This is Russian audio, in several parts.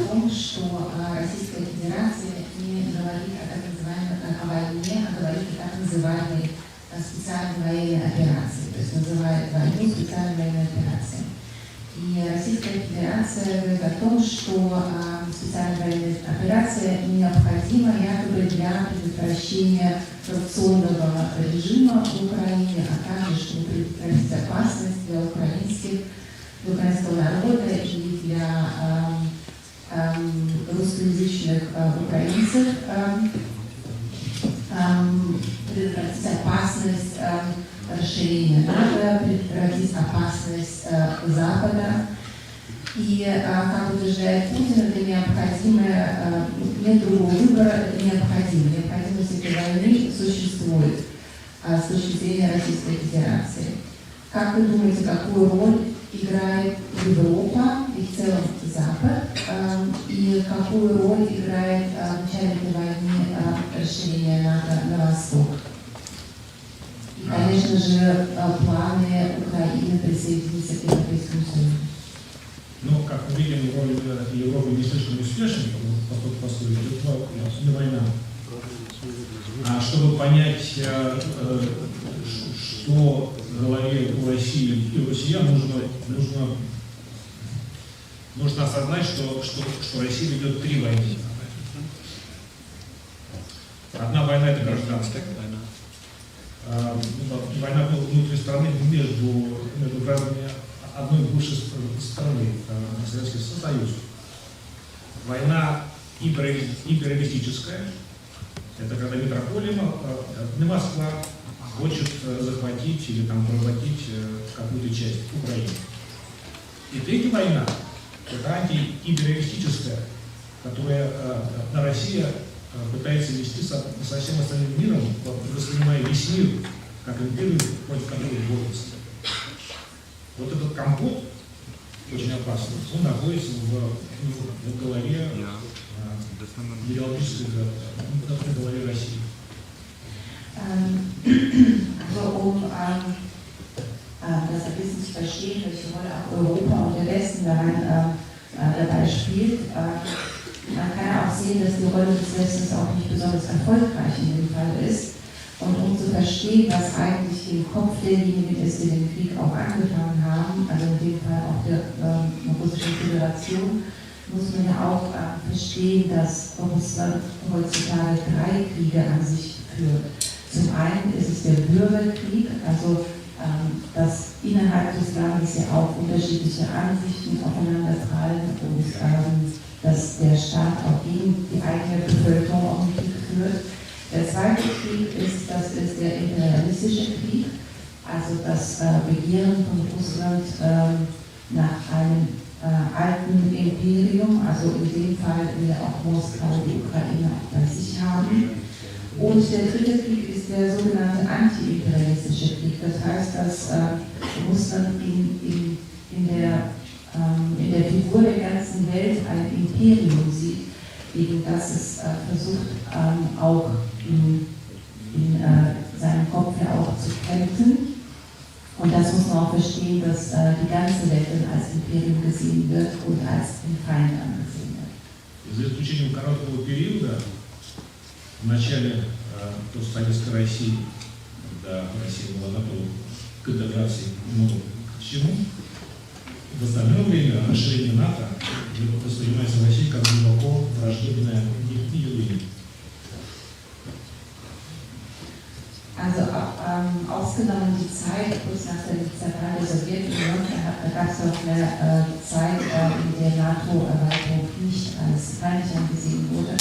том, что Российская Федерация не говорит о так называемой войне, а говорит о так называемой специальной военной операции, то есть называет войну специальной военной операцией. И Российская Федерация говорит о том, что специальная военная операция необходима якобы для предотвращения коррупционного режима в Украине, а также чтобы предотвратить опасность для украинского народа и для русскоязычных украинцев, предотвратить опасность расширения НАТО, предотвратить опасность Запада. И, как утверждает Путин, это необходимо, нет другого выбора, это необходимо. Необходимость этой войны существует с точки зрения Российской Федерации. Как вы думаете, какую роль играет Европа и в целом Запад, и какую роль играет в начале этой войны расширение НАТО на восток? И, конечно же, планы Украины присоединиться к Европейскому Союзу. Ну, как мы видим, роль Европы не слишком успешна, поскольку идет не война. А чтобы понять, что в голове у России и у россиян, нужно осознать, что Россия ведет 3 войны. Одна война – это гражданская война. Война внутри страны между гражданами одной бывшей страны, Советский Союз. Война империалистическая. Это когда метрополия Москва хочет захватить или там проглотить какую-то часть Украины. И третья война – это антиимпериалистическая, которая Россия пытается вести со всем остальным миром, воспринимая весь мир как империю, против которой борется. Вот этот компот очень опасный, он находится в голове идеологической в голове России. Also das ein bisschen zu verstehen, welche Rolle auch Europa und der Westen dabei spielt. Man kann auch sehen, dass die Rolle des Westens auch nicht besonders erfolgreich in dem Fall ist. Und um zu verstehen, was eigentlich im Kopf derjenigen ist, die den Krieg auch angefangen haben, also in dem Fall auch der Russischen Föderation, muss man ja auch verstehen, dass Russland heutzutage 3 Kriege an sich führt. Zum einen ist es der Bürgerkrieg, also dass innerhalb des Landes ja auch unterschiedliche Ansichten aufeinanderprallen und dass der Staat auch gegen die eigene Bevölkerung auch einen Krieg führt. Der zweite Krieg ist der imperialistische Krieg, also das Begehren von Russland nach einem alten Imperium, also in dem Fall will auch Moskau die Ukraine auch bei sich haben. Und der dritte Krieg ist der sogenannte antiimperialistische Krieg. Das heißt, dass Russland in der Figur der ganzen Welt ein Imperium sieht, gegen das es versucht auch in seinem Kopf ja auch zu kämpfen. Und das muss man auch verstehen, dass die ganze Welt dann als Imperium gesehen wird und als den Feind angesehen wird. За исключением короткого периода, в начале постсоветской России, когда Россия была готова к интеграции много к чему, в остальное время расширение НАТО воспринимается в России как глубоко враждебное явление. Also ausgenommen die Zeit kurz nach der Zerfall der Sowjetunion, da gab es auch eine Zeit, in der NATO-Erweiterung nicht als feindlich angesehen wurde,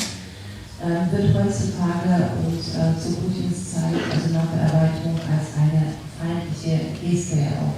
wird heutzutage und zu Putins Zeit, also nach der Erweiterung, als eine feindliche Geste auch